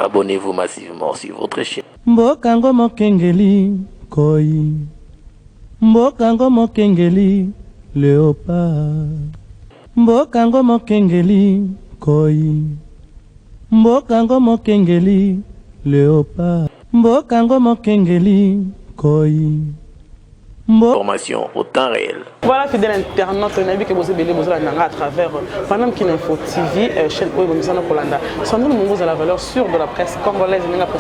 abonnez-vous massivement sur votre chaîne. Mbokango mokengeli koi, mbokango mokengeli léopard, mbokango mokengeli koi, mbokango mokengeli léopard, mbokango mokengeli koi. Formation au temps réel. Voilà, fidèle internaute, on a vu que vous avez besoin à travers Panam Kinfo TV, chaîne où vous avez Kolanda. Sandrine Mongo a la valeur sûre de la presse congolaise. Nous avons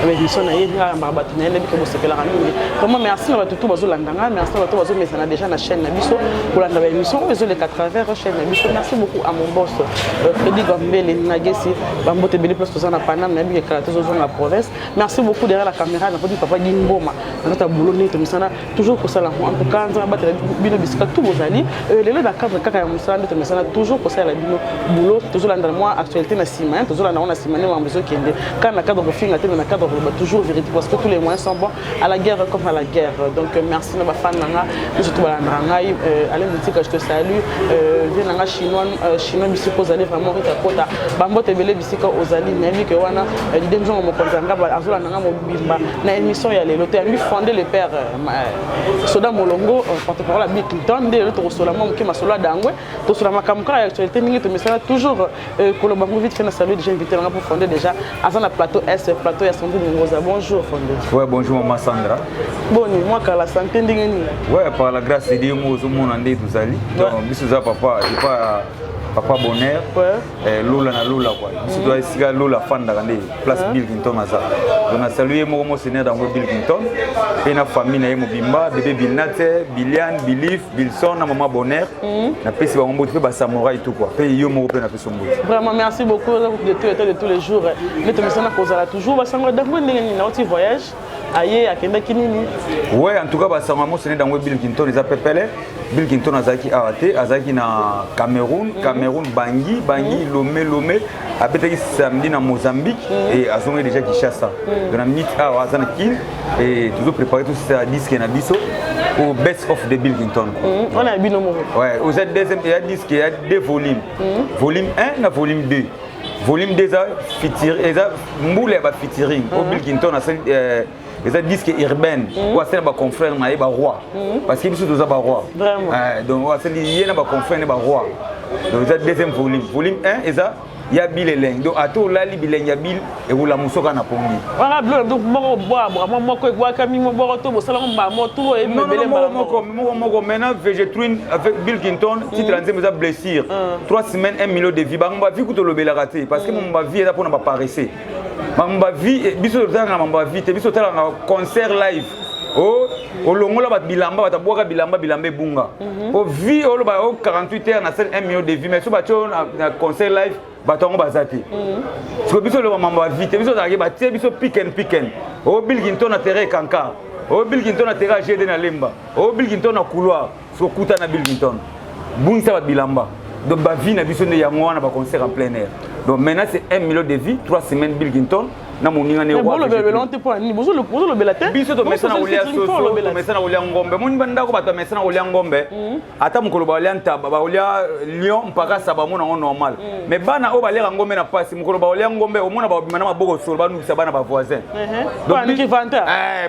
avec nous, on a eu un barbatinel, que vous avez la ramine. Vraiment, merci à tout le monde. Merci à tout le monde. Mais déjà la chaîne Nabiso, pour la nouvelle émission, vous avez à travers la chaîne Nabiso. Merci beaucoup à mon boss, Freddy Gambele, Nagesi, Bambote Beli, plus que Panam, Nabi et Karatezo dans la province. Merci beaucoup derrière la caméra. On a dit Papa Gimboma, notre boulot, toujours. En tout cas, on a battu bino biscuit tous vos alliés. Les là cadre kaka ya musala de mesana toujours pour ça la bino boulot toujours dans moi actualité na sima toujours là on a sima on besoin kende quand la cadre finga te na cadre toujours vérité parce que tous les moyens sont bons à la guerre comme à la guerre. Donc merci na ba fan nanga surtout ba nanga allez me dire que je te salue vient nanga chinois biscuit aux alliés vraiment rita kota bambote belé biscuit aux alliés na mi que wana di dem jongo mo konzanga ba azula nanga mo bimba na émission ya lelo te ami fondé le père Soda Molongo, porte-parole à Bill Clinton, dès le tour sur la main qui m'a sola d'angoué, tout sur la macamca, actualité, mais ça toujours pour le banque vite fait, salut déjà invité pour fonder déjà à un plateau S, plateau et Sandrine Mongoza. Bonjour, fondé. Ouais, bonjour, maman Sandra. Bon, moi, car la santé d'Ingeni. Ouais, par la grâce de Dieu, moi, tout le monde en dit tout ça. Donc, bisous à papa, il pas. Papa Bonheur, Lola na Lola quoi. Si tu as ici Lola fan d'Agandé, place Bill Clinton à ça. Donc on a salué mon seigneur dans Bill Clinton. Et na famille na yemo bimba, bébé Bilnate, Bilian, Bilif, Bilson, na maman Bonheur. Na pesi ba ngombo fait ba samouraï tout quoi. Pe yo mo pe na pesi ngombo. Vraiment merci beaucoup de tous les jours. Mais tu me sens kozala toujours ba sango dango ndenge na oti voyage. Aïe, à Kenda Kinini. Ouais, en tout cas, ça m'a mentionné dans Bill Clinton, les appelés. Bill Clinton Azaki Awate, Azaki na Cameroun, Bangui, Lomé, après samedi na Mozambique et Azongé déjà Kinshasa. Donc on a mis à Azana Kin et toujours préparé tout ça disque na biso au best of de Bill Clinton. On a bien nommé. Ouais, au deuxième il y a disque, il y a deux volumes. Volume 1 et volume 2. Volume 2 ça feature et ça moule ba featuring. Au Bill Clinton les disques urbains ou à celle ba confrère na ba roi parce que biso doza ba roi vraiment donc à celle yena ba confrère na ba roi donc ça deuxième volume 1 et ça il y a Bileleng donc à tout là Bileleng ya Bil et ou la musoka na pongi voilà donc moko boa moko kwa kami mo boro to bosala mba mo tout et bebele moko maintenant Vegetruine avec Bill Clinton titre nzembo za blessure 3 semaines 1 million de vie ba mba vie ko to lobela raté parce que mba vie est pour na ba paraître mamba vie biso tanga mamba vie te biso tala concert live o longola ba bilamba ba tabwaka bilamba bunga o vie o ba 48 heures na scène 1 million de vie mais so ba tio na concert live ba tongo bazati so biso lo mamba vie te biso tanga ba tie biso pick and o Bill Clinton na terrain kanka o Bill Clinton na terrain GD na lemba o Bill Clinton na couloir so kuta na Bill Clinton bungisa ba bilamba donc ba vie na biso ne ya ngwana ba concert en plein air. Donc maintenant c'est 1 million de vies, 3 semaines Bill Clinton. Na moninga ne wa. Le belante pour ni bozo le belate. Biso to mesana olia soso, to mesana olia ngombe. Moni banda ko bato mesana olia ngombe. Ata mukolo ba olia ntaba, ba olia lion mpaka saba mona normal. Mais bana o ba lera ngombe na pasi, mukolo ba olia ngombe o mona ba bimana maboko solo ba nukisa bana ba voisin. Donc ni vanta.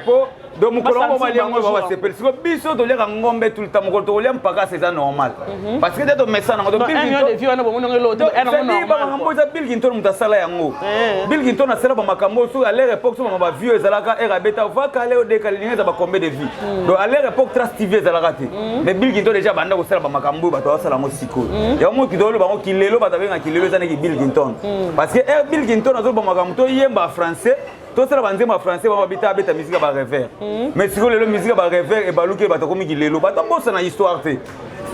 Po donc mukolo ba olia ngombe ba sepel. Siko biso to lera ngombe tout le temps mukolo to olia mpaka c'est normal. Parce que de to mesana ngo to Bill Clinton. De vie wana ba mona ngelo to ena normal. Bill Clinton mutasala yango. Bill Clinton asala ba makambo so à leur époque so ba vieux ezalaka era beta va caler au décaler ba combien de vie. Donc à leur époque Trace TV ezalaka te. Mais Bill Clinton déjà banda ko sala ba makambo ba to asala mo siko. Ya mo kidolo ba mo kilelo ba tabenga kilelo ezana ki Bill Clinton. Parce que Bill Clinton azo ba makambo to yemba français. Tout ça banzema français ba bita beta musique ba revers. Mais siko lelo musique ba revers e baluke ba to komi kilelo ba to bossa na histoire te.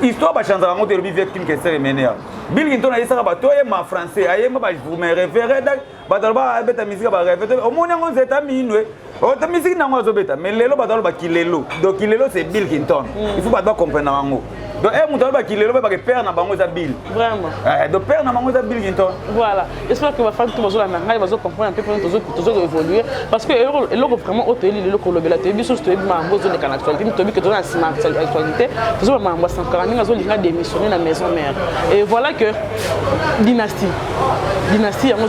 Histoire ba chanter en de vivre Kim Kessler Menea. Bill Clinton a ça ba to yemba français ayemba ba vous me référer ba to ba beta musique ba revers. Au moins on zeta minwe. Oh ta musique na ngo zo beta mais lelo ba to ba kilelo. Donc kilelo c'est Bill Clinton. Il faut pas comprendre ngo. donc mutu aloba kilelo ba ke père na bango za bill vraiment donc père na bango za bill kinto voilà j'espère que va faire tout bazolanda ngai bazo comprendre un peu pour toujours évoluer parce que eloko vraiment otoyeli leloko lobela te biso to yebi mambo zo lekana actualité to bi que to na sima actualité to mambo Sankara ninga zo linga démissionner na maison mère et voilà que dynastie yango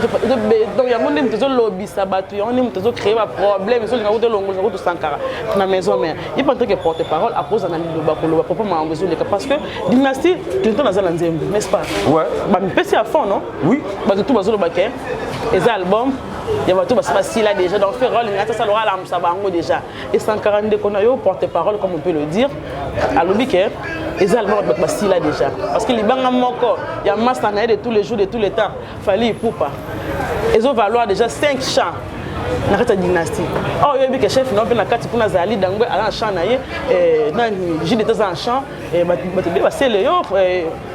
donc yango ndem to zo lobisa batu yango ndem to zo créer ba problème zo linga ko to longo to Sankara na maison mère il pense que porte-parole à cause na liloba ko loba papa mambo zo leka parce que dynastie Clinton azala nzembo n'est-ce pas ouais ba mpesi à fond non oui ba tout bazo loba ke les albums il y a tout bassi là déjà donc faire rôle il ça l'aura la bango déjà et 142 qu'on a eu porte-parole comme on peut le dire à l'obique les albums bassi là déjà parce que les banga moko il y a master de tous les jours de tous les temps fallait pour pas ils ont valoir déjà 5 chants na kata dynastie oh yebi que chef non pe na kati pona zali dangwe ala chant na ye na j'ai des en chant et ba c'est le yo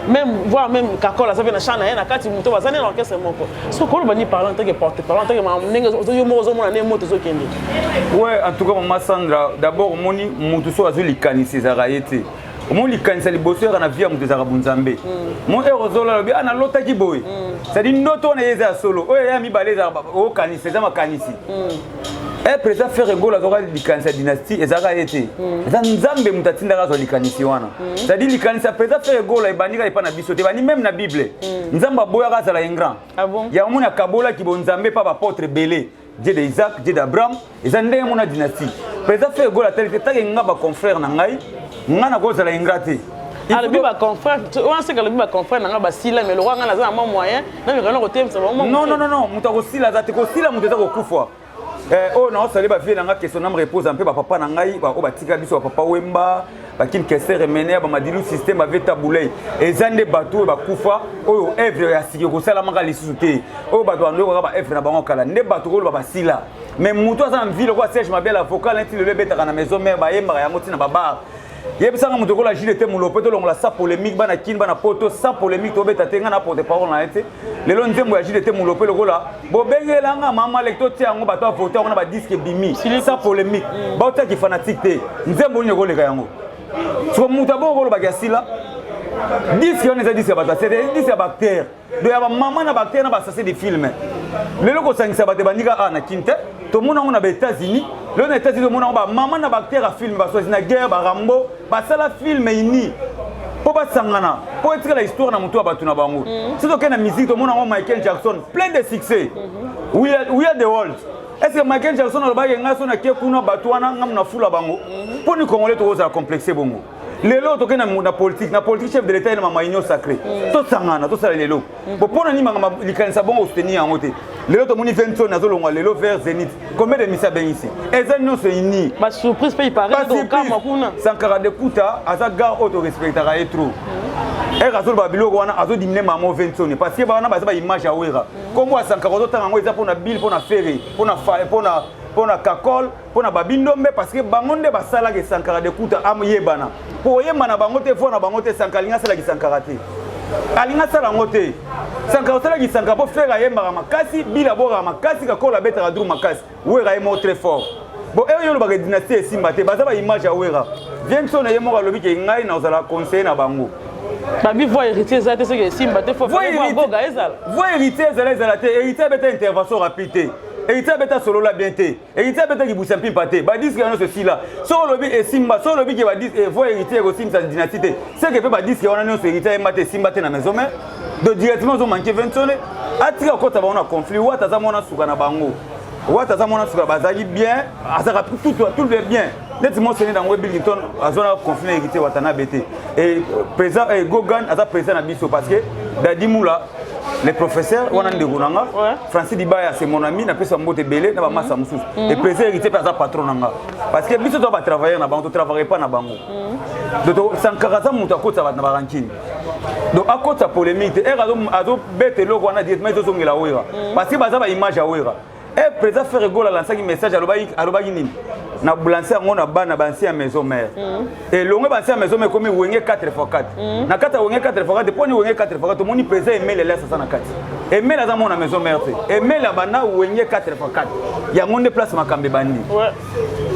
même voir même kakola ça vient na chant na ye na kati muto bazane na orchestre moko so ko bani parlant tant que porte-parole tant que ma ndenge yo mozo mona ne moto zo kende ouais en tout cas maman Sandra d'abord moni muto so azuli kanisi za raïté mon likanisa liboso na via muto za bunzambe mon erozola bi ana lota ki boy c'est dit ndoto na yeza solo o ya mi baleza o kanisi za makanisi et président faire rigolo la likanisa dynastie ezaka été za nzambe mutatinda ka zo likanisi wana c'est dit likanisa président faire rigolo e bandika e pa na biso te bani même na bible nzamba boya ka sala ingran ah bon ya mona kabola ki bonzambe pa ba apôtre belé Dieu d'Isaac Dieu d'Abraham et za ndenge mona dynastie président faire rigolo la telle que nga ba confrère na ngai ngana ko sala ingrate alors biba confrère on sait que le biba confrère na ba sila mais le roi ngana za moyen na mi kana ko tem ça non mutako sila za te ko sila muteza ko kufa oh non ça les ba vie na nga question na me repose un peu ba papa na ngai ba ko batika biso papa wemba ba kin kesser mener ba madilu système avait taboulé et zande bateau ba kufa oyo evre ya siki ko sala maka lisuté oyo bato ando ko ba evre na bango kala nde bato ko ba sila mais muto za en ville ko Serge Mabel avocat l'inti le beta na maison mère ba yemba ya moti na baba yebisanga mutu ko la JDT mulope to longola sa polémique bana kin bana poto sa polémique to beta tenga na porte parole na été lelo nzembo ya JDT mulope lokola bo bengelanga mama lecto ti yango bato voter on ba disque bimi sa polémique ba ota ki fanatique te nzembo nyoko leka yango so mutu bon ko lo ba gasila disque on eza disque ba c'est des disque bactère do ya ba mama na bactère na ba ça c'est des films lelo ko sangisa ba te bandika na kinte to mona on a ba États-Unis le na États-Unis to mona ba mama na bactère a film ba so na guerre ba Rambo ba sala film ini po ba sangana po etika la histoire na mutu ba tuna bango si to na musique to mona Michael Jackson plein de succès we are the world est-ce que Michael Jackson le ba yenga so na ke kuna batwana ngam na fula bango po ni congolais to za complexer bongo lelo to kena na politique chef de l'état na mama union sacrée to sangana to sala lelo bo pona ni manga likanisa bongo soutenir en côté lelo to moni 20 na zo longwa lelo vers Zénith combien de misa ben ici eza non c'est ini ba surprise pe paraît donc kama kuna Sankara de Kuta aza gar auto respectera et trop et razol ba biloko wana azo dimine mamo 20 parce que ba wana ba image a wera comme wa Sankara to tanga ngo eza pona bill pona ferry pona kakol pona babindombe parce que bangonde basala ke Sankara de Kuta amyebana po yemana bango te fona bango te Sankara linga sala ki Sankara te alinga sala ngote Sankara sala ki Sankara po faire yemba makasi bila bora makasi kakola betara dru makasi wera emo très fort bon et yo lo ba dynastie simba te baza ba image a wera Vincent na yemo lobi ke ngai na ozala conseiller na bango babi voix héritier ça te ce que simba te faut voir boga ezala voix héritier ezala te héritier beta intervention rapide héritier beta solo la bien te héritier beta ki busa pimpa te ba disque na ceci là so lobi et simba so lobi ke ba disque voix héritier ko simba dynastie c'est que pe ba disque on a no héritier mate simba te na maison mais de directement zo manquer 20 sonné atika ko ta ba on a conflit wa ta za mona suka na bango wa ta za mona suka bazaki bien azaka tout le bien net mo sene dans Wellington azona conflit héritier watana bete et président Gogan aza président na biso parce que Dadi Moula les professeurs on a ndegunanga Francis Dibaya c'est mon ami na pesa mbote belé na ba massa mususu et président héritier pesa patron nanga parce que biso to ba travailler na bango to travailler pas na bango donc Sankara za muta ko na ba rankini donc à cause de polémique et azo bete loko wana directement zo ngela wera parce que baza ba image a wera et président fait rigoler lancer un message alobaki nini na blancer ngo na bana bansi ya maison mère et longue bansi ya maison mère comme wenge 4x4 na kata wenge 4x4 poni wenge 4x4 moni président Emile la ça na kati Emile za mona maison mère te Emile bana wenge 4x4 ya ngonde place makambe bandi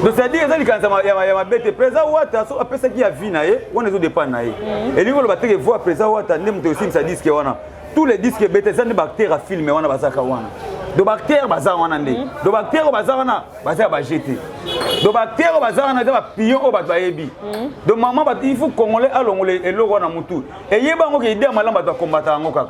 donc c'est à dire ezali kanza ya mabete président Wata so apesa ki ya vie na ye on ezo dépend na ye et lingo ba teke voir président Wata ndem to aussi sa disque wana tous les disques bete ça ne bactères à filmer wana bazaka wana do bactères baza wana nde do bactères baza wana baza ba jeter do bactères baza wana ba pion o ba yebi do maman ba il faut congolais alongole eloko na mutu et yeba ngo ke idée malamba ba combattre ngo kaka.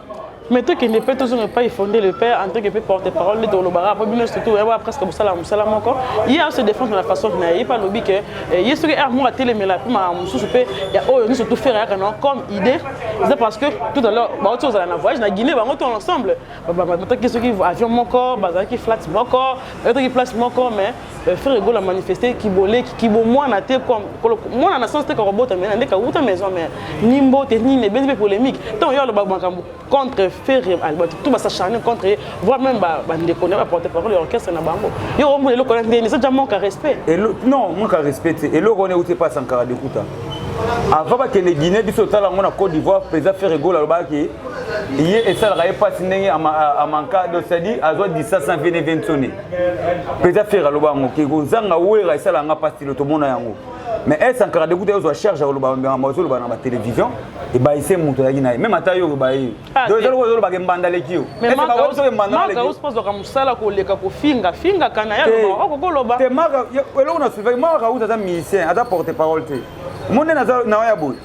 Mais toi qui ne peut toujours pas y fonder le père en tant que porte-parole de Dolobara, après bien surtout, presque Moussala encore. Il y a se défendre de la façon qu'il n'y a pas lobby que il y a ce que moi télé mais la plus ma soupe il y a nous surtout faire comme idée. C'est parce que tout à l'heure bah autre chose à la voyage na Guinée bah on tourne ensemble. Bah que ceux qui avion mon corps, bah qui flatte mon corps, d'autres qui place mon corps mais faire rigolo à manifester qui bolé qui bon moi na té comme moi na sens té robot mais na ndeka outa maison mais nimbo technique mais bien polémique. Donc il y a le contre faire tout va s'acharner contre voire même déconner à porter parole l'orchestre na bango yo on le connaît ça déjà manque à respect et non manque à respect et le on est où pas Sankara de Kouta avant que les Guinée biso tala ngona Côte d'Ivoire président faire rigolo là bas qui hier et ça n'aurait pas signé à manka de ça dit à 17 20 sonné président faire lo bango qui kozanga wera ça la nga pas style to mona yango mais est Sankara de Kouta yo charge lo ba mazo lo ba na télévision et ba ise muto yaki na même ata yo ba yi do zo lo ba ngembanda lekio mais ma ka pose ka musala ko leka ko finga kana ya lo ko lo ba te maka elo na suivre maka uza za musicien ata porte parole te monde na na ya boy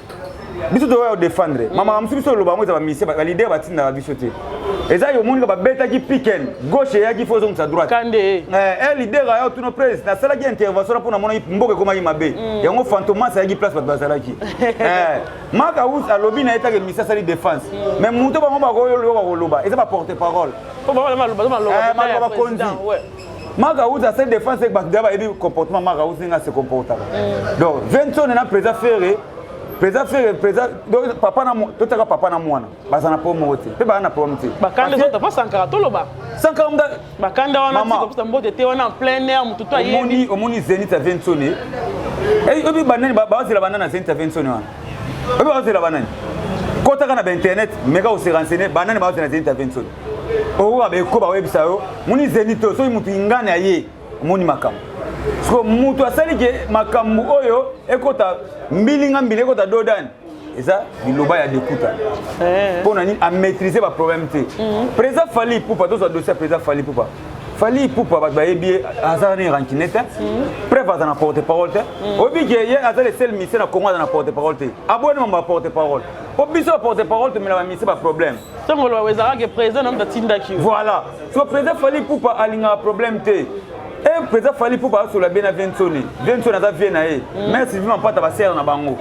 biso do ya défendre mama msubi so lo ba mo za ba musicien ba leader ba tinda ba biso te eza yo monde ba beta ki piken gauche ya ki fozo msa droite kande leader ya tout no presse na sala ki intervention pour na mona mboke koma yi mabe yango fantomas ya ki place ba basala ki maka uza lobby na eta ke misa sali défense mais muto ba mo ba ko lo ba eza ba porte parole po ba ba kondi Magaouz a cette défense avec Bagdaba et le comportement Magaouz n'a se comporte. Donc 20 ans na président donc papa na to taka papa na mwana bazana po mote pe bana po mote bakanda zo pas Sankara to loba Sankara mda bakanda wana tiko pour mbote te wana en plein air mututo ayebi omoni Zenith a 20 sonné et obi banani bazela banana Zenith a 20 sonné wana obi bazela banani kota kana ba internet mega se renseigner banani bazela Zenith a 20 sonné o abe ko ba website yo muni Zenith so mutu ingane aye moni makam so mutu asali ke makambu oyo ekota mbilinga mbile ekota dodani eza biloba ya dekuta pona ni a maîtriser ba problème te président Fally Ipupa to so dossier président Fally Ipupa Fally Ipupa ba yebi azana rankineta preuve azana porte parole te obi ke ye azale seul mission na Congo na porte parole te abonné ma porte parole po biso porte parole te mais la mission pas problème tango lo wezara ke président na tinda ki voilà so président Fally Ipupa alinga problème te et président Fally Ipupa sur la bena 20 sonné na vie na e merci vivement pas ta serre na bango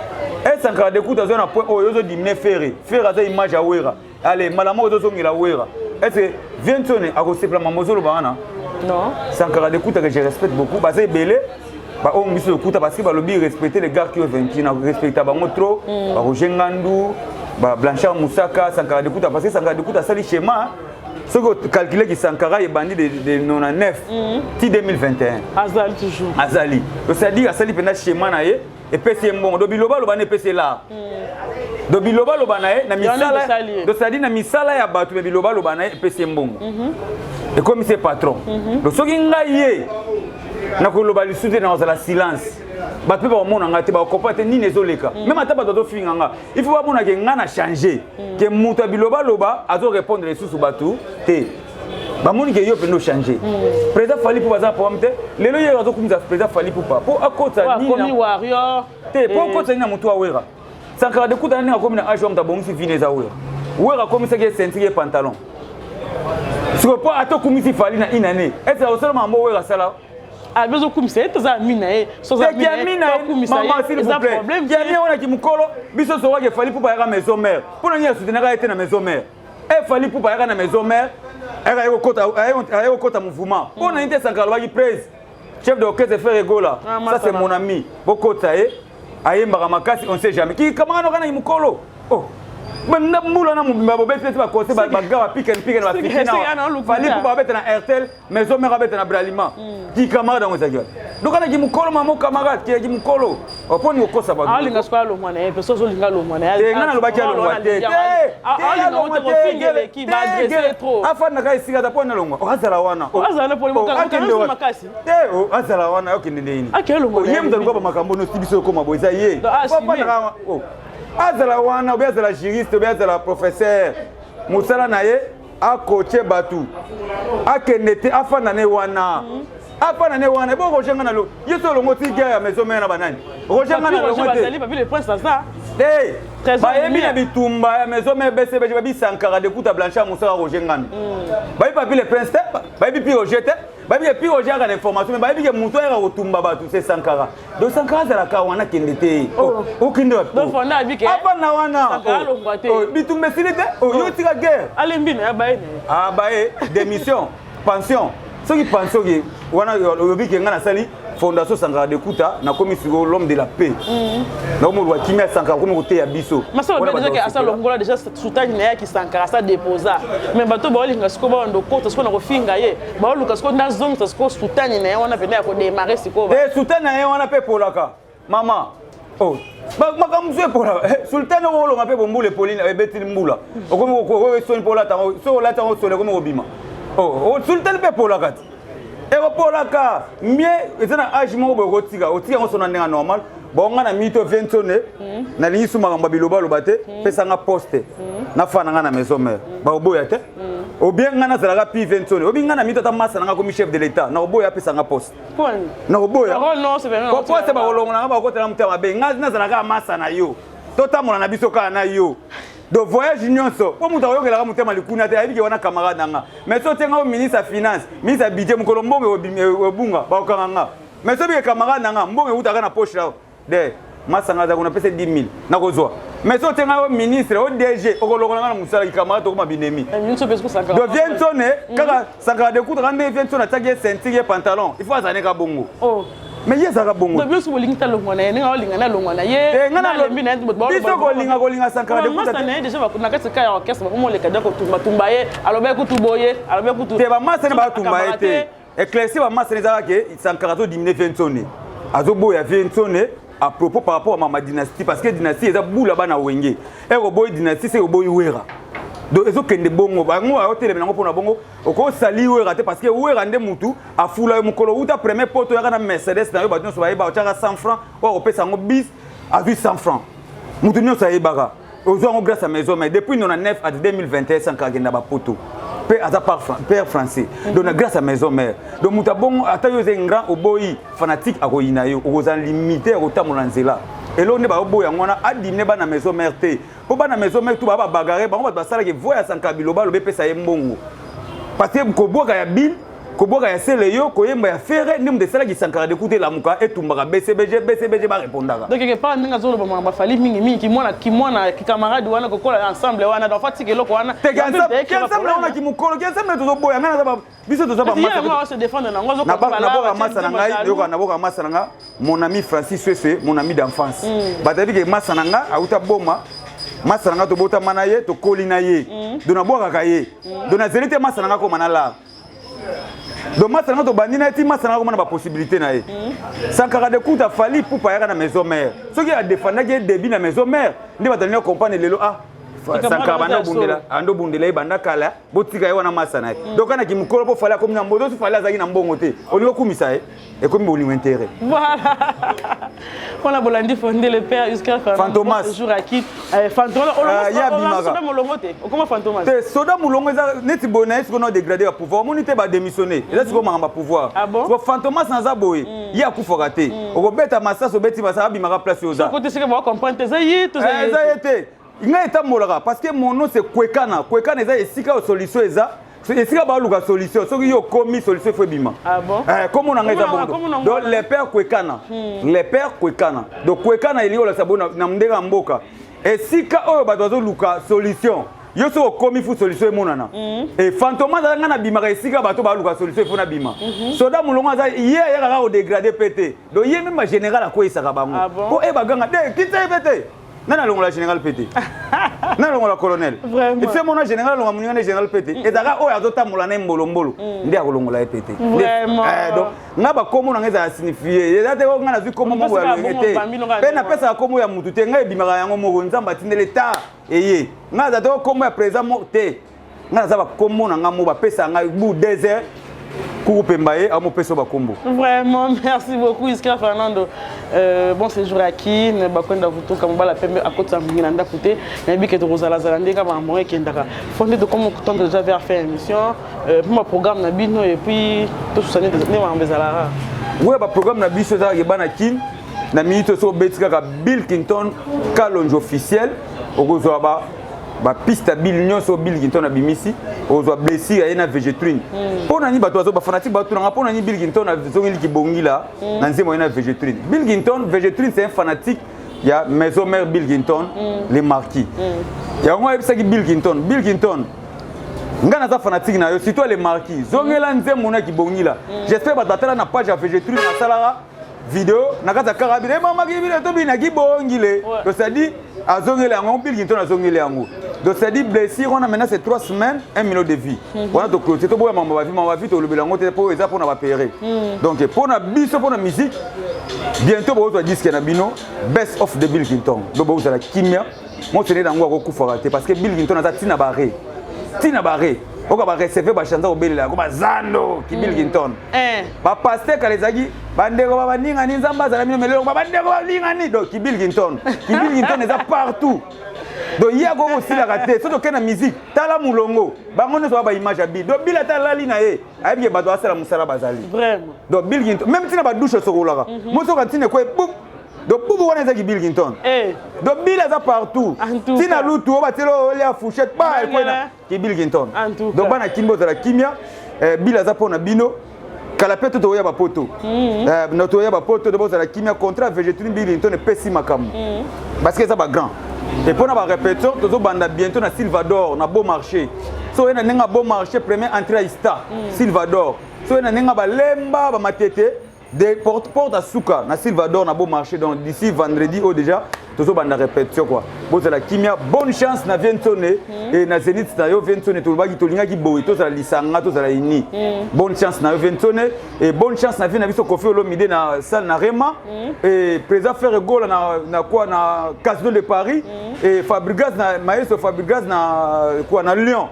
et Sankara de Kouta zona point o yozo dimne faire za image a wera allez malamo ozo ngila wera est ce 20 sonné a ko simplement mozolo bana non Sankara de Kouta que je respecte beaucoup parce que belé ba on biso Kouta parce que ba lobby respecter les gars qui ont 20 na respecter bango trop ba Rogengandu ba Blanchard Moussaka Sankara de Kouta parce que Sankara de Kouta sali schéma ce que calculer que Sankara est bandit de 99 ti 2021 Azali toujours Azali c'est-à-dire Azali pendant schéma na ye et PC mbongo do biloba lo bana PC là do biloba lo bana ye na misala do c'est-à-dire na misala ya batu be biloba lo bana ye PC mbongo et comme c'est patron do soki ngaye na ko lo ba lisute na la silence ba pe ba mona ngate ba kopate ni nezoleka même ata ba do finga nga il faut ba mona ke nga na changer ke muta biloba loba azo répondre les sous batu te ba moni ke yo pe no changer président Fally Ipupa za pomte lelo ye azo kumza président Fally Ipupa po akota ni na warrior te po akota ni na mutu awera Sankara de Kouta ni akomi na ajom ta bongi vine za wera komi se ke sentir pantalon sur po ato komisi Fally na inane est ça seulement mo wera sala a besoin comme ça tu as minae so za minae maman s'il vous plaît il y a bien on a qui mukolo biso so wa ke Fally Ipupa ya maison mère pour na soutenir ka été na maison mère et Fally Ipupa ya na maison mère ayo kota mouvement pour na inte Sankara wa ki presse chef d'orchestre faire rigola ça c'est mon ami bokota ayembaka makasi on sait jamais qui kamano kana mukolo oh banda mbula na mobimba bobeti ba conseil ba gawa pique ba fikina fali pour ba na RTL maison mère abeta na Bralima qui camarade dans ça donc ana ki mukolo mamo camarade ki mukolo oponi okosa ba ali ngaswa lo mwana e peso zo linga lo mwana e ngana lo baki lo mwana te ali na wote ko fingele ki ba agresser trop afana ka isiga ta pona longo okazala wana okazala poli mokalo makasi te okazala wana okende ndeni akelo mwana yem dans ko makambo no tibiso ko maboza ye azala wana ou bien azala juriste ou bien azala professeur musala na ye akoche batu akendete afana ne wana afana ne wana bo rojenga na lo yeso longo ti guerre ya maison mère na banani rojenga na longo te bazali le prince ça ba emi na bitumba ya maison mère BCB ba bisankara de kuta blancha musala rojenga ba papi le prince te ba bi rojete ba bi pi rojenga na information mais ba bi ke muto ya rotumba batu c'est sankara donc sankara za la ka wana kendete o kinde donc fonda bi ke afana wana bitumba silite yo tika guerre alembi na ba ene ah ba démission pension ce qui pense que wana yobi ke ngana sali fondation Sankara de Kuta na commission l'homme de la paix na mo lwa kimia Sankara comme côté ya biso masalo déjà que asa longola déjà soutane na ya ki Sankara sa déposa mais bato ba olinga siko ba ndo kota siko na ko finga ye ba oluka siko na zone siko soutane na ya wana pena ko démarrer siko soutane na ya wana pe polaka mama makamuzwe pola sultane olonga pe bombule Pauline ebeti mbula okomo ko soni pola tango so la tango sole komo obima sultane pe pola kati eko pola ka mie ezana age mo bo kotika otika ngo sona ndenga normal bonga na mito 20 tonne na lingisu makamba biloba lobate pesa nga poste na fana nga na maison mère ba oboya te obien nga na zalaka pi 20 tonne obi nga na mito ta massa nga comme chef de l'état na oboya pesa nga poste na oboya non c'est vraiment ko poste ba olonga nga ba kotela mutema be nga na zalaka massa na yo totamola na biso ka na yo de voyage nyonso po muta oyokela mutema likuna te ayibiki wana camarade nanga mais so tenga au ministre finance ministre budget mukolo mbonge obunga ba okanga mais so bi camarade nanga mbonge utaka na poche là de masanga za kuna pesa 10000 na kozwa mais so tenga au ministre au DG okolokola na musala ki camarade to kuma binemi de vient sonne kaka Sankara de Kuta rande vient sonne attaquer ceinture pantalon il faut azane ka bongo mais yesa ka bongo de biso bolinga longwana ye nga olinga na longwana ye ngana lembi na biso kolinga Sankara de Kuta masana déjà na kati ka ya orchestre ko mo le kada ko tumba ye alobe ko tuboye alobe ko te ba masana ba tumba ye te éclairci ba masana za ke Sankara to diminuer Viensone azoboya Viensone à propos par rapport à ma dynastie parce que dynastie eza bula bana wenge e ko boy dynastie c'est boy wera donc ezo kende bongo bango a hôtel na ngopona bongo oko sali wera te parce que wera nde mutu afula mukolo uta premier poto ya na Mercedes na yo ba nyonso ba yeba otaka 100 francs o pesa ngo bis à 800 francs mutu nyonso ya yebaka ozo ngo grâce à maison mais depuis 99 à 2021 Sankara genda ba poto père à père français donc grâce à maison mère donc muta bongo ata yo zengra oboyi fanatique akoyina yo oza limité otamola nzela elo ne ba oboya ngwana adimne ba na maison mère te po ba na maison mère tout ba bagarre ba ba sala ke voya Sankara biloba lo bepesa ye mbongo parce que ko boka ya bil ko boka ya sele yo ko yemba ya fere ndem de sala ki Sankara de Kuta la muka etumbaka BCBG ba répondaka donc quelque part ndinga zolo ba fali mingi ki mwana ki camarade wana ko kola ensemble wana do fatike loko wana te ensemble wana ki mukolo ki ensemble to boya ngana ba biso to ba massa moi se défendre na ngozo ko ba na boka massa na ngai yo na boka massa na nga mon ami Francis Sweswe mon ami d'enfance ba tabi ke massa na nga auta boma massa na nga to bota mana ye to kolina ye do na boka ka ye do na zelite massa na nga ko manala donc masanga to bandina ti masanga ko na ba possibilité na ye Sankara de Kuta fali pour pa ya na maison mère ce qui a défendre que début na maison mère ndi batalina comprendre lelo Sankara bana bundela ando bundela e banda kala botika ye wana masana donc kana ki mukolo po fali ko na mbodo so fali azaki na mbongo te olingo kumisa ye et comme boni intérêt voilà on a bolandi fondé le père jusqu'à Fantomas toujours acquis Fantomas ya bimaka soda molongote comment Fantomas te soda molongo za neti bona est-ce qu'on a dégradé à pouvoir monité ba démissionner et là c'est comment ba pouvoir so Fantomas na za boye ya kufoka te okobeta masasa obeti masaka bimaka place yoza côté c'est que va comprendre ça y tout ça été nga eta molaka parce que mon nom c'est Kwekana eza esika o solution eza esika ba luka solution soki yo komi solution fo bima comment on a ngeza bon donc les pères Kwekana donc Kwekana ili ola sabona na mndeka mboka esika oyo ba dozo luka solution yo so komi fu solution monana et Fantomas nga na bima esika bato ba luka solution fo na bima soda mulonga za ye ya ka o dégrader pété donc ye même général a ko isaka bango ko e baganga de kitse pété nana longola général pété nana longola colonel et fait mon général longola muningane général pété et daka o azota mulana mbolo ndi akolongola pété donc ngaba komo na ngeza signifier ezate ko ngana zu komo mo ya ngete pe na pesa komo ya mutu te ngai bimaka yango mo nzamba tindele ta eye ngaza to komo ya président mo te ngaza ba komo na ngamo ba pesa ngai bu désert. Vraiment, merci beaucoup Iskra Fernando. Bon séjour à qui ne bakonda vuto comme la pembe à côté de Minanda Pouté, nabi que de Rosala Zalande comme amoureux qui ndaka. Fondé de comment on déjà vers faire émission, pour programme nabino et puis tout ça ne va en bezalara. Oui, ba programme nabi so za yebana kin na minute so betika ka Bill Clinton kalonge officiel okozwa ba piste Bill nyonso Bill Clinton na bimisi ozwa blessure ya na végétrine pona ni bato ba fanatique bato na pona ni Bill Clinton na zongeli ki bongila na nzemo ya na végétrine Bill Clinton végétrine c'est un fanatique ya maison mère Bill Clinton les marquis ya ngo ebisa ki Bill Clinton ngana za fanatique na yo surtout les marquis zongela nzemo na ki bongila j'espère batala na page ya végétrine na salara vidéo na kata karabine mama ki vidéo to bina ki bongile to ça dit azongela yango Bill Clinton azongela yango. Donc ça dit blessure, on a maintenant ces 3 semaines, 1 million de vie. On a donc c'est tout bon ma vie to le belango pour ça pour na payer. Donc pour na biso pour na musique bientôt on va disque na bino best of de Bill Clinton. Donc vous la kimia, moi c'est dans ngwa ko faraté parce que Bill Clinton a tina barré. On va recevoir ba chanter au Bella comme Zando ki Bill Clinton. Ba pasteur kalezagi bandeko ba baninga ni nzamba za mino melelo ba bandeko ba linga ni donc ki Bill Clinton. Ki Bill Clinton est partout. Donc il y a aussi la raté surtout que la musique tala mulongo bango ne soit ba image abi donc bila tala li na ye ayebi ba doit sala musala bazali vraiment donc Bill Clinton même si na ba douche so kolaka mo so katine ko boum donc boum wana za ki Bill Clinton donc bila za partout tina lutu o batelo le a fourchette ba ko na ki Bill Clinton donc bana kimbo za la kimia bila za pona bino kala peto to ya ba poto na to ya ba poto de bo za la kimia contrat végétrine Bill Clinton et pesi makamu parce que ça ba grand. Et pour la répétition, nous allons bientôt à Silvador, na beau marché. So, il y a un beau marché, premier entrée à Ista, Silvador. So, il y a un lemba, ba matete, des porte à Souka, na Silvador, na beau marché. Donc, d'ici vendredi, déjà, nous allons la répétition. Bon, c'est la kimia. Bonne chance, na Vientonné. Et na Zénith, na yo Vientonné, tout le monde qui tolinga qui boit, tout ça, l'Isanga, tout ça, la Ini. Bonne chance, na Vientonné. Et bonne chance, na Vientonné, Kofi Olomide, na salle, na Rema. Et président Ferrego, na quoi, na Casino de Paris. Et Fabregas, na Maestro Fabregas, na quoi, na Lyon.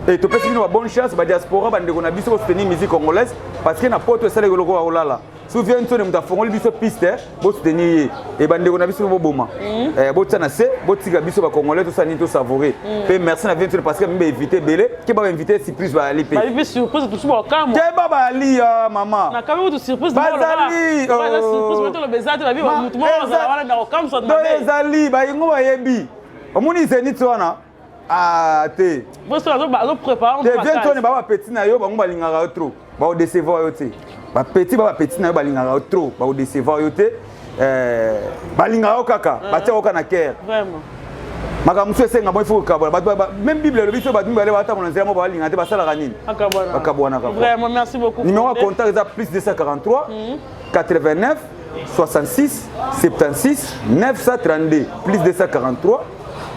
Et tu peux dire une bonne chance, la diaspora, on a besoin de soutenir la musique congolaise parce qu'il n'y a pas de salaire au Olala. Souviens-toi, nous avons fait une piste pour soutenir et on a besoin de Boma. Congolais, tout ça, nous savourer. Merci à Vientour parce que nous avons invité Belé, qui va inviter surprise à aller payer. Il surprise tout ça au camp. Qui va aller, maman? Na quand même surprise. Bazali. Surprise maintenant le baiser de la vie, on va dans au camp ça. Bazali, ba ingo ba yebi. Omuni zenit wana. Ah, te. Bon, ça va préparer. Te Vientour ne ba petit na yo ba ngba lingaka trop. Ba o décevoir yo te. Ba petit na yo ba lingaka trop. Ba o décevoir yo te. Ba lingaka kaka, ba tia oka na cœur. Vraiment. Makamuso esenga bon il faut kabona même bible le biso batumba le bata monanzela mo ba linga te basala kanini akabona vraiment merci beaucoup numéro de contact est plus 243 89 66 76 932 plus 243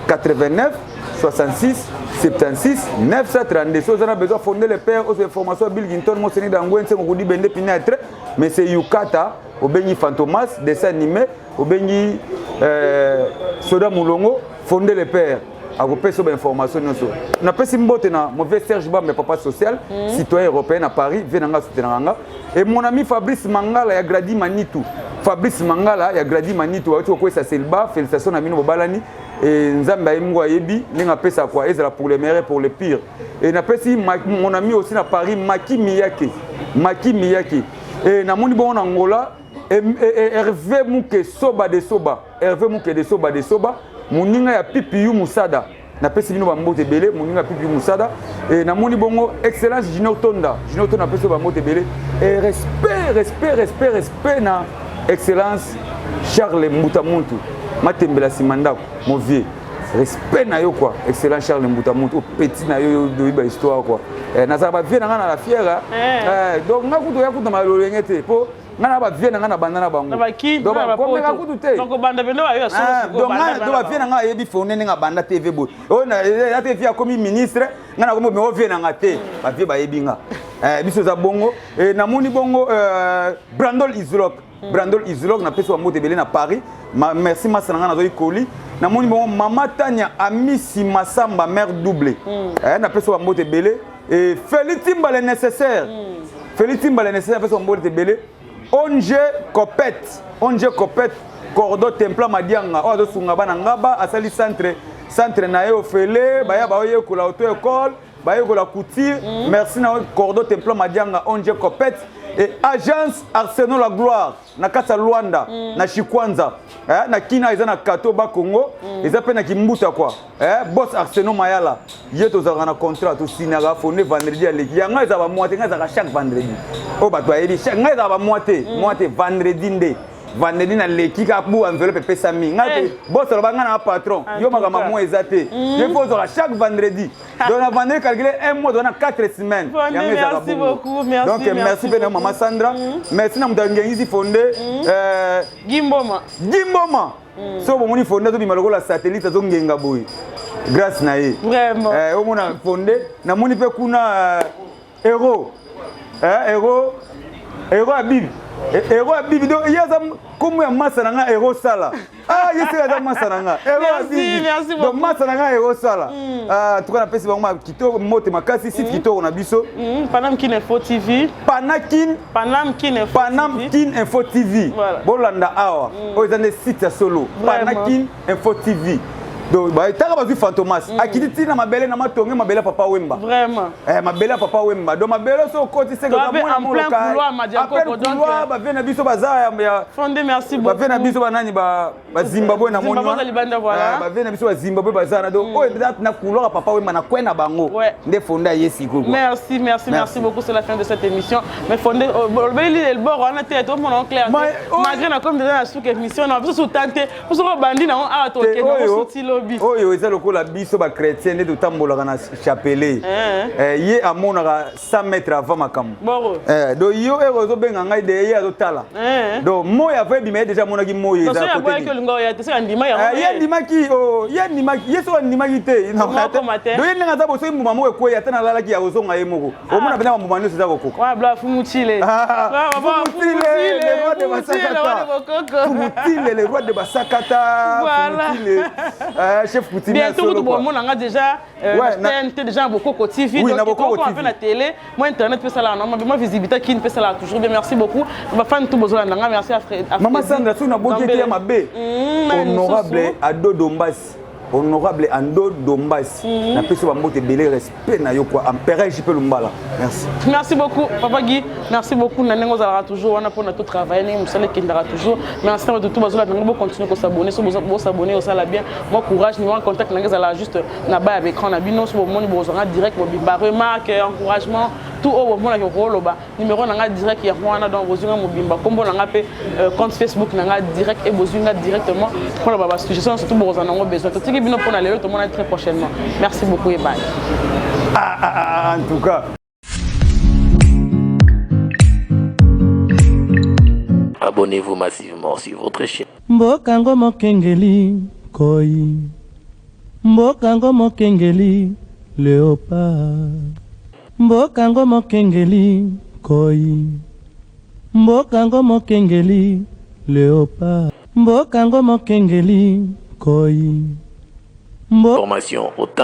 89 66 76 932 si vous avez besoin de fonder le père aux informations Bill Clinton mo seni dangwen se ko di bende pinatre mais c'est Yukata au Benny Fantomas dessin animé au Benny Soda Mulongo fonder le père à vous payer sur l'information. On a pas si mbote na mauvais Serge Bam mais papa social citoyen européen à Paris venanga soutenanga et mon ami Fabrice Mangala ya Gradi Manitou Fabrice Mangala ya Gradi Manitou a ko ça selba félicitations à Mino Bobalani et Nzamba Imwa Yebi ninga pesa quoi ezala pour les meilleurs et pour les pires et na pesi mon ami aussi na Paris Maki Miyake et na moni bon Angola Hervé Mouke Soba de Soba Moninga ya Pipiu Musada na pesi bino ba mbote belé moninga Pipiu Musada et na moni bongo excellence Junior Tonda na pesi ba mbote belé et respect na excellence Charles Mbutamuntu matembela simandako mon vieux respect na yo quoi excellence Charles Mbutamuntu petit na yo de ba histoire quoi na za ba vie na la fière donc ngakuto ya kuta malolengete po ngana ba vie na ngana bandana bango na baki donc comme ka kutu te donc banda bendo ayo so donc ngana do ba vie na ngana yebi fone nga banda TV boy o na ya TV a comme ministre ngana ko mo vie na ngate ba vie ba yebi nga biso za bongo na moni bongo Brandol Isolok na peso mo tebele na Paris merci masana ngana zo ikoli na moni bongo Mama Tanya Amisi Masamba mère double na peso mo tebele et Félix Timbale nécessaire peso mo tebele Onge Copet Cordo Templa Madianga o do sunga bana ngaba asali centre na yo fele baya ba yo ko la auto école ba yo ko la couture merci na Cordo Templa Madianga Onge Copet et agence Arsenal la gloire na kasa Luanda na Chikwanza na kina eza na Katoba Congo eza pe na Kimbuta kwa boss Arsenal Mayala yeto za na contrat to sinaga fone vendredi aleki ya nga eza ba moite nga eza chaque vendredi o ba to ayeli nga eza ba moite vendredi nde vendredi na leki ka bu enveloppe pesa mi ngate boss lo banga na patron yo makama mo ezate ye faut chaque vendredi donc la vendredi calculer un mois dans 4 semaines merci beaucoup merci donc merci bien maman Sandra merci na mutangengizi fondé Gimboma so bon moni fondé to bimaloko la satellite zo ngenga boy grâce na ye vraiment o mona fondé na moni pe kuna héros abibi Ero abibi do yaza komu ya masa nanga ero sala yese yaza masa nanga ero abibi donc masa nanga ero sala tuka na pesi bango kitoko mote makasi site kitoko na biso Panam Kin Info TV Info TV bolanda awa o ezane site ya solo Panakin Info TV donc ba itaka bazu fantomas akiti na mabele na matonge mabele papa Wemba vraiment mabele papa Wemba donc mabele so koti se ka mona mona ka donc ba vena biso baza ya fondé merci beaucoup ba vena biso banani ba Zimbabwe na moni ba vena biso ba Zimbabwe baza na donc o exact na couloir papa Wemba na kwena bango nde fonda yesi ko merci beaucoup c'est la fin de cette émission mais fondé le bord on a tête mon oncle malgré na comme déjà sous émission na biso tenter pour se bandi na a to ke no sutilo oyo eza lokola biso ba chrétien nde totambolaka na chapelet ye amonaka 100 mètres avant makambo donc yo ezo benga ngai de ye azotala donc moyo ava ebima ye déjà amonaki moyo eza ye so andimaki te donc ye ndenge aza boso mbuma moko ekwei ata nalalaki ya kozonga ye moko omona pena bambuma nyonso eza kokoka Fumutile le roi de Basakata chef coutumier bientôt tout le monde a déjà déjà beaucoup de TV donc on fait la télé moi internet peut ça là moi visibilité qui ne peut ça là toujours bien merci beaucoup va faire tout besoin là merci à maman Sandra tu na boki ya mabe honorable Ado Dombasi honorable Ando Dombasi na peso ba mbote belé respect na yo quoi empereur JP Lumbala merci beaucoup papa Guy merci beaucoup nanengo zala toujours on a pour notre travail ni musale kindara toujours merci à tout bazola nango continuer ko s'abonner so bo s'abonner au sala bien moi courage ni en contact nango zala juste na ba avec écran na bino so mo ni bozanga direct bo bimba remarque encouragement tout au moment que roloba numéro nanga direct ya wana donc bozunga mobimba kombo nanga pe compte Facebook nanga direct et bozunga directement pour la baba suggestion surtout bozana ngo besoin tiki bino pour aller tout le monde très prochainement merci beaucoup et bye en tout cas abonnez-vous massivement sur votre chaîne Mbokango Mokengeli Koi Mbokango Mokengeli Léopard Mbokango Mokengeli Koi Mbokango Mokengeli Léopard Mbokango Mokengeli Koi formation au temps